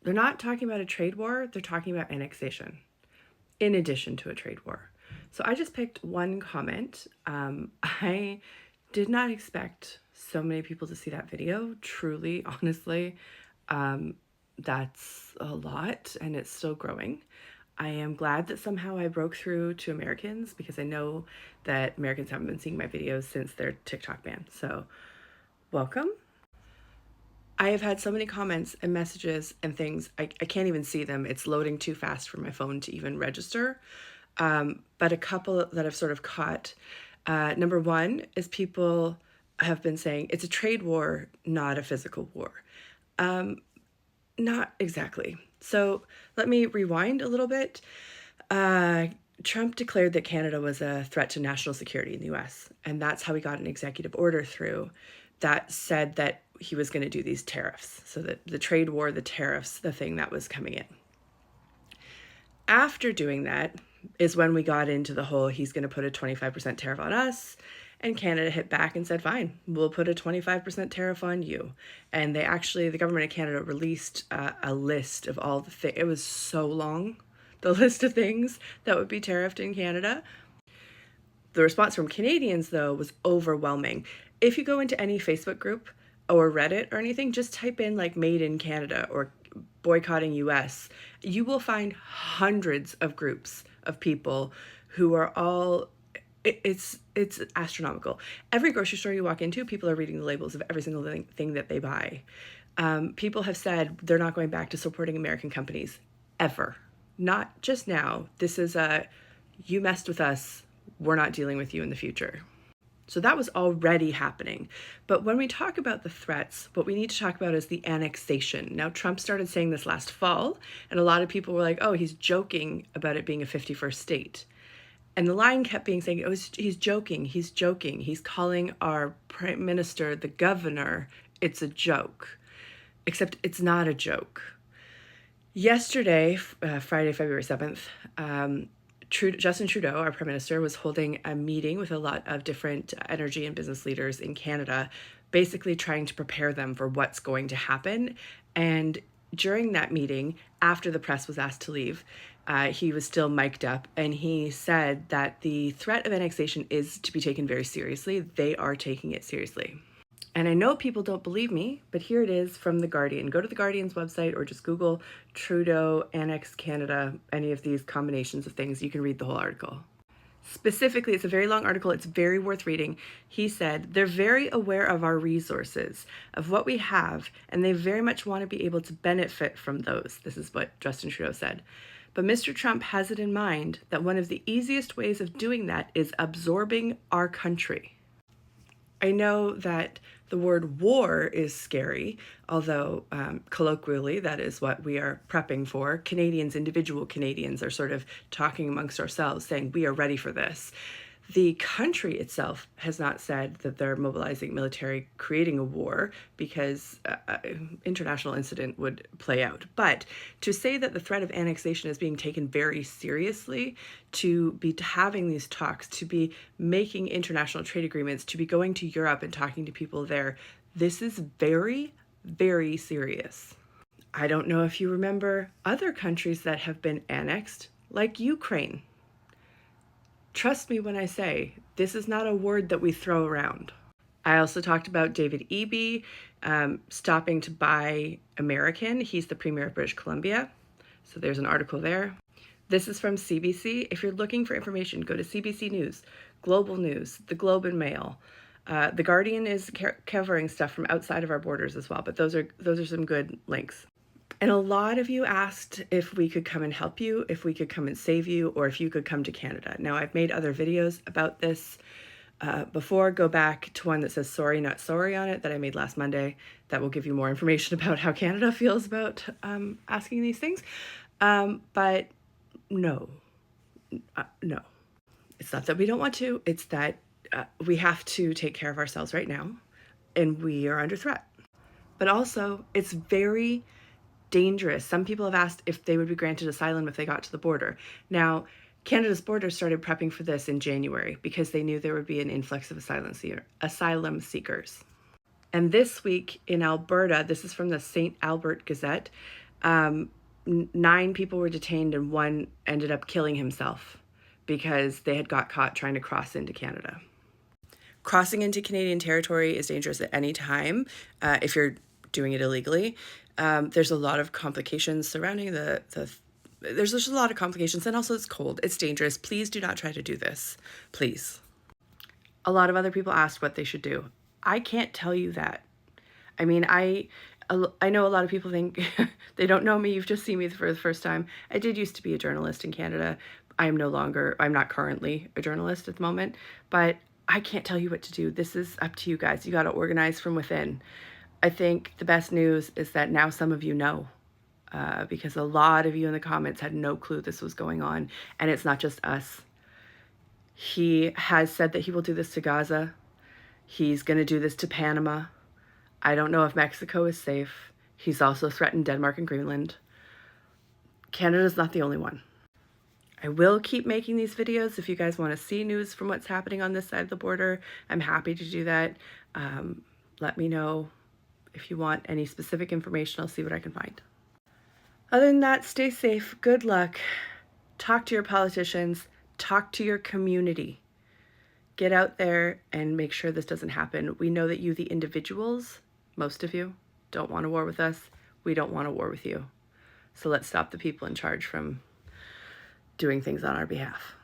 they're not talking about a trade war, they're talking about annexation in addition to a trade war. So I just picked one comment. I did not expect so many people to see that video. Truly, honestly, that's a lot and it's still growing. I am glad that somehow I broke through to Americans because I know that Americans haven't been seeing my videos since their TikTok ban. So, welcome. I have had so many comments and messages and things, I can't even see them. It's loading too fast for my phone to even register. But a couple that I've sort of caught. Number one is people have been saying it's a trade war, not a physical war. Not exactly. So let me rewind a little bit. Trump declared that Canada was a threat to national security in the US, and that's how he got an executive order through that said that he was going to do these tariffs. So that the trade war, the tariffs, the thing that was coming in. After doing that is when we got into the whole he's going to put a 25% tariff on us, and Canada hit back and said, fine, we'll put a 25% tariff on you. And the government of Canada released a list of all the things. It was so long, the list of things that would be tariffed in Canada. The response from Canadians, though, was overwhelming. If you go into any Facebook group or Reddit or anything, just type in like made in Canada or boycotting US, you will find hundreds of groups of people who are all it's astronomical. Every grocery store you walk into, people are reading the labels of every single thing that they buy. People have said they're not going back to supporting American companies ever. Not just now. This is you messed with us, we're not dealing with you in the future. So that was already happening. But when we talk about the threats, what we need to talk about is the annexation. Now, Trump started saying this last fall, and a lot of people were like, oh, he's joking about it being a 51st state. And the line kept being saying, oh, he's joking, he's joking. He's calling our prime minister the governor. It's a joke. Except it's not a joke. Yesterday, Friday, February 7th, Justin Trudeau, our prime minister, was holding a meeting with a lot of different energy and business leaders in Canada, basically trying to prepare them for what's going to happen. And during that meeting, after the press was asked to leave, he was still mic'd up, and he said that the threat of annexation is to be taken very seriously. They are taking it seriously. And I know people don't believe me, but here it is from The Guardian. Go to The Guardian's website or just Google Trudeau, Annex Canada, any of these combinations of things. You can read the whole article. Specifically, it's a very long article. It's very worth reading. He said, they're very aware of our resources, of what we have, and they very much want to be able to benefit from those. This is what Justin Trudeau said. But Mr. Trump has it in mind that one of the easiest ways of doing that is absorbing our country. I know that the word war is scary, although colloquially that is what we are prepping for. Canadians, individual Canadians, are sort of talking amongst ourselves saying we are ready for this. The country itself has not said that they're mobilizing military, creating a war, because international incident would play out. But to say that the threat of annexation is being taken very seriously, to be having these talks, to be making international trade agreements, to be going to Europe and talking to people there, this is very, very serious. I don't know if you remember other countries that have been annexed, like Ukraine. Trust me when I say, this is not a word that we throw around. I also talked about David Eby stopping to buy American. He's the Premier of British Columbia. So there's an article there. This is from CBC. If you're looking for information, go to CBC News, Global News, The Globe and Mail. The Guardian is covering stuff from outside of our borders as well, but those are some good links. And a lot of you asked if we could come and help you, if we could come and save you, or if you could come to Canada. Now, I've made other videos about this before. Go back to one that says sorry, not sorry on it that I made last Monday. That will give you more information about how Canada feels about asking these things. But no. It's not that we don't want to. It's that we have to take care of ourselves right now, and we are under threat. But also, it's very dangerous. Some people have asked if they would be granted asylum if they got to the border. Now, Canada's border started prepping for this in January because they knew there would be an influx of asylum seekers. And this week in Alberta, this is from the St. Albert Gazette, 9 people were detained and 1 ended up killing himself because they had got caught trying to cross into Canada. Crossing into Canadian territory is dangerous at any time if you're doing it illegally. There's a lot of complications surrounding there's just a lot of complications, and also it's cold. It's dangerous. Please do not try to do this. Please. A lot of other people asked what they should do. I can't tell you that. I mean, I know a lot of people think they don't know me. You've just seen me for the first time. I did used to be a journalist in Canada. I'm not currently a journalist at the moment, but I can't tell you what to do. This is up to you guys. You got to organize from within. I think the best news is that now some of you know, because a lot of you in the comments had no clue this was going on, and it's not just us. He has said that he will do this to Gaza. He's going to do this to Panama. I don't know if Mexico is safe. He's also threatened Denmark and Greenland. Canada's not the only one. I will keep making these videos. If you guys want to see news from what's happening on this side of the border, I'm happy to do that. Let me know if you want any specific information. I'll see what I can find. Other than that, stay safe. Good luck. Talk to your politicians. Talk to your community. Get out there and make sure this doesn't happen. We know that you, the individuals, most of you, don't want a war with us. We don't want a war with you. So let's stop the people in charge from doing things on our behalf.